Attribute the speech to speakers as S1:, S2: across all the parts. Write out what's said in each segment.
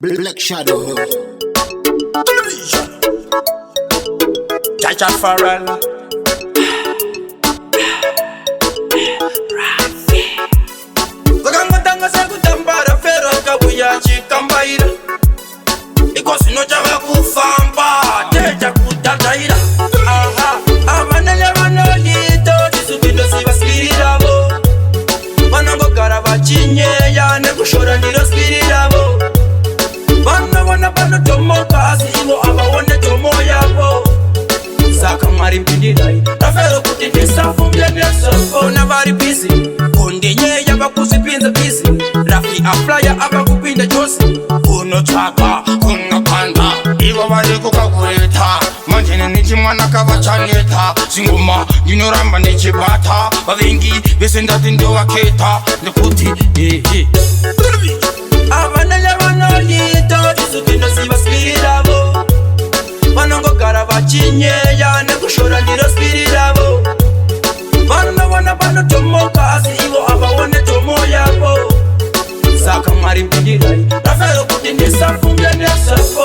S1: Black Shadow.
S2: Jaja Farrell. Vakangotanga sekutambara fero kabuya chikambaira ikosi nochava kufamba teja kudadaira avanele vanoyito tisupindosivasiriravo vanongogara vachinyeya nekushora ndiro spiriravo vanovona panotomoka asi ivo avaone tomo yavo saka mwari mpindirai rafero kuti ndisafumbye nesofona vari bizi kundinyeya vakuzvipinza bizi rafi aflaya avakupinda chose kunotsvaka kunokanda ivo vari kukakureta manjene nichimwana kavachaneta zvingoma ndinoramba ndichibata vavengi vese ndati ndovaketa nekuti avanele vanoyito tisupindosivasiriravo vanongogara vachinyeya nekushora ndiro spiriravo vanovona panotomoka asi ivo avaone tomo yavo saka mwari mpindirai rafero kuti ndisafumbye nesofo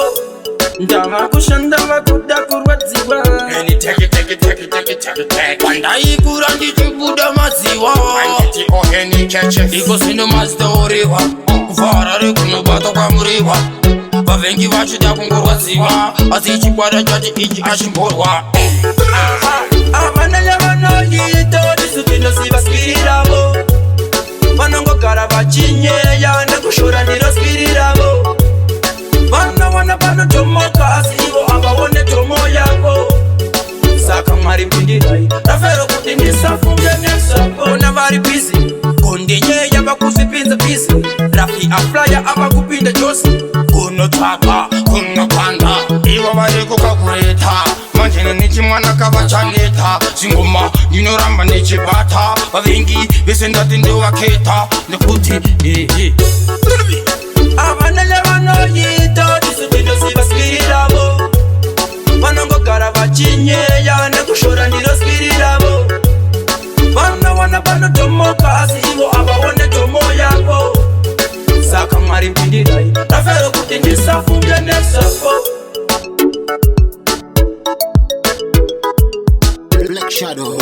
S2: ndava kushanda vakuda kurwadziwa pandaikura ndichibuda madziwa iko zvino mazitauriwa kuvhara rekunobata kwamuriwa vavengi vachida kungorwadziwa asi chikwada chati ichi achimborwa avanele vanoyito tisupindosivasiriravo vanongogara vachinyeya nekushora ndiro spiriravo vanovona panotomoka asi ivo avaone tomo yavo saka mwari mpindirai rafero kuti ndisafumbye nesofona vari bizi kundinyeya vakuzvipinza bizi rafi aflaya avakupinda chose kunotsvaka kunokanda ivo vari kukakureta manjene nichimwana kavachaneta zvingoma ndinoramba ndichibata vavengi vese ndati ndovaketa nekuti avanele vanoyito tisupindosivasiriravo vanongogara vachinyeya nekushora ndiro spiriravo vanovona panotomoka asi ivo avaone tomo yavo saka mwari mpindirai rafero kuti ndisafumbye nesofo
S1: Black Shadow.